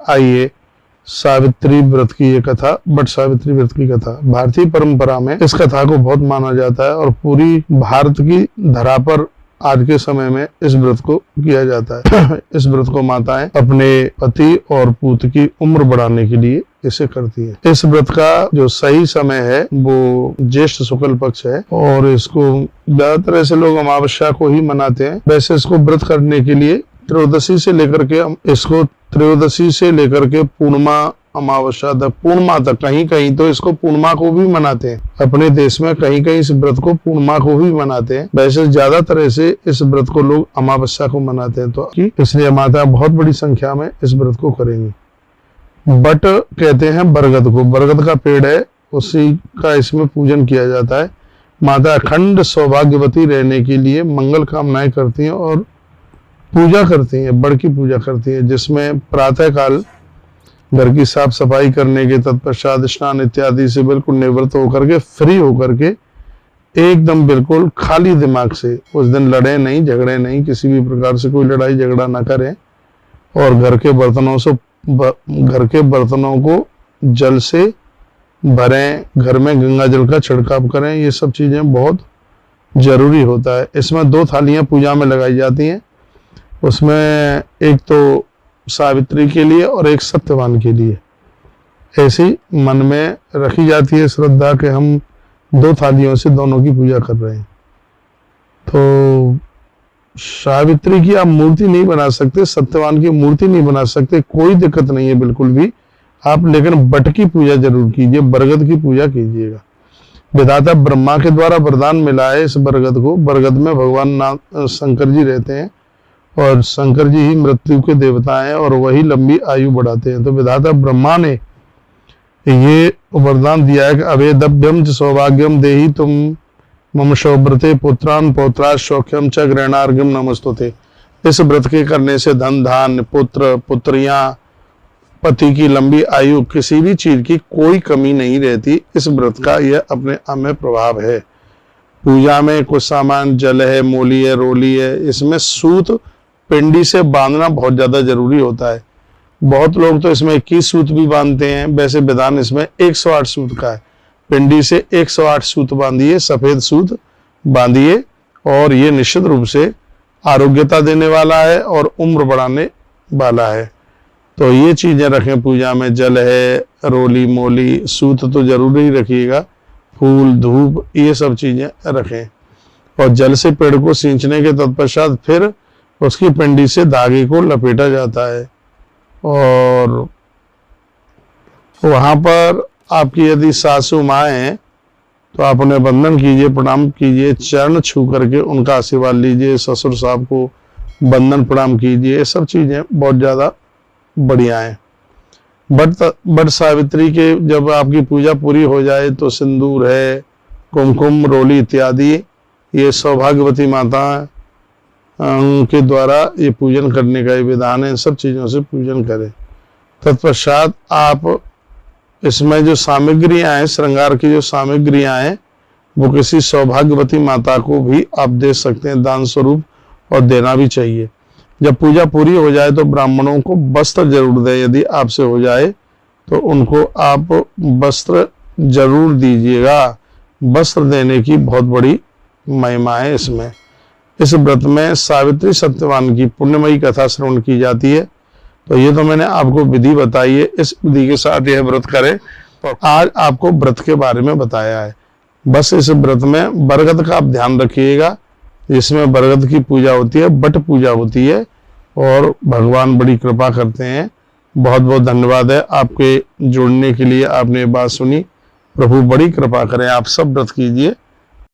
आइए सावित्री व्रत की ये कथा, बट सावित्री व्रत की कथा भारतीय परंपरा में इस कथा को बहुत माना जाता है और पूरी भारत की धरा पर आज के समय में इस व्रत को किया जाता है। इस व्रत को माताएं अपने पति और पुत्र की उम्र बढ़ाने के लिए इसे करती है। इस व्रत का जो सही समय है वो ज्येष्ठ शुक्ल पक्ष है और इसको ज्यादातर ऐसे लोग अमावस्या को ही मनाते हैं। वैसे इसको व्रत करने के लिए त्रयोदशी से लेकर के पूर्णिमा अमावस्या तक, पूर्णिमा तक, कहीं कहीं तो इसको पूर्णिमा को भी मनाते हैं। अपने देश में कहीं कहीं इस व्रत को पूर्णिमा को भी मनाते हैं। वैसे ज्यादातर ऐसे इस व्रत को लोग अमावस्या को मनाते हैं, तो इसलिए माता बहुत बड़ी संख्या में इस व्रत को करेंगी। बट कहते हैं बरगद को, बरगद का पेड़ है, उसी का इसमें पूजन किया जाता है। माता अखंड सौभाग्यवती रहने के लिए मंगल कामनाएं करती हैं और पूजा करती हैं, बड़ की पूजा करती हैं, जिसमें प्रातः काल घर की साफ सफाई करने के तत्पश्चात स्नान इत्यादि से बिल्कुल निवृत्त होकर के, फ्री होकर के, एकदम बिल्कुल खाली दिमाग से उस दिन लड़े नहीं, झगड़े नहीं, किसी भी प्रकार से कोई लड़ाई झगड़ा ना करें और घर के बर्तनों को जल से भरें, घर में गंगा जल का छिड़काव करें। ये सब चीजें बहुत जरूरी होता है। इसमें 2 थालियां पूजा में लगाई जाती हैं, उसमें एक तो सावित्री के लिए और एक सत्यवान के लिए। ऐसी मन में रखी जाती है श्रद्धा कि हम 2 थालियों से दोनों की पूजा कर रहे हैं। तो सावित्री की आप मूर्ति नहीं बना सकते, सत्यवान की मूर्ति नहीं बना सकते, कोई दिक्कत नहीं है बिल्कुल भी आप, लेकिन बट की पूजा जरूर कीजिए, बरगद की पूजा कीजिएगा। विधाता ब्रह्मा के द्वारा वरदान मिला है इस बरगद को। बरगद में भगवान शंकर जी रहते हैं और शंकर जी ही मृत्यु के देवता हैं और वही लंबी आयु बढ़ाते हैं। तो विधाता ब्रह्मा ने ये वरदान दिया है कि अवेदभ्यम च सौभाग्यम देहि तुम मम शौव्रते पुत्रान पौत्रा सौख्यम च ग्रहणार्घ्यम नमस्तुते। इस व्रत के करने से धन धान्य, पुत्र पुत्रियां, पति की लंबी आयु, किसी भी चीज की कोई कमी नहीं रहती। इस व्रत का यह अपने आप में प्रभाव है। पूजा में कुछ सामान जल है, मूली है, रोली है, इसमें सूत पिंडी से बांधना बहुत ज्यादा जरूरी होता है। बहुत लोग तो इसमें 21 सूत भी बांधते हैं, वैसे विधान इसमें 108 सूत का है। पिंडी से 108 सूत बांधिए, सफेद सूत बांधिए, और ये निश्चित रूप से आरोग्यता देने वाला है और उम्र बढ़ाने वाला है। तो ये चीजें रखें पूजा में, जल है, रोली मोली, सूत तो जरूर ही रखिएगा, फूल धूप ये सब चीजें रखें। और जल से पेड़ को सींचने के तत्पश्चात फिर उसकी पिंडी से धागे को लपेटा जाता है और वहां पर आपकी यदि सासू माँ हैं तो आप उन्हें वंदन कीजिए, प्रणाम कीजिए, चरण छू करके उनका आशीर्वाद लीजिए। ससुर साहब को वंदन प्रणाम कीजिए। ये सब चीजें बहुत ज्यादा बढ़िया हैं। बट सावित्री के जब आपकी पूजा पूरी हो जाए तो सिंदूर है, कुमकुम, रोली इत्यादि ये सौभाग्यवती माता के द्वारा ये पूजन करने का ये विधान है। इन सब चीजों से पूजन करें। तत्पश्चात आप इसमें जो सामग्रियां हैं, श्रृंगार की जो सामग्रियां हैं, वो किसी सौभाग्यवती माता को भी आप दे सकते हैं दान स्वरूप, और देना भी चाहिए। जब पूजा पूरी हो जाए तो ब्राह्मणों को वस्त्र जरूर दें। यदि आपसे हो जाए तो उनको आप वस्त्र जरूर दीजिएगा। वस्त्र देने की बहुत बड़ी महिमा है इसमें। इस व्रत में सावित्री सत्यवान की पुण्यमयी कथा श्रवण की जाती है। तो ये तो मैंने आपको विधि बताई है, इस विधि के साथ यह व्रत करें। तो आज आपको व्रत के बारे में बताया है। बस इस व्रत में बरगद का आप ध्यान रखिएगा, जिसमें बरगद की पूजा होती है, बट पूजा होती है और भगवान बड़ी कृपा करते हैं। बहुत बहुत धन्यवाद है आपके जुड़ने के लिए। आपने बात सुनी, प्रभु बड़ी कृपा करें। आप सब व्रत कीजिए।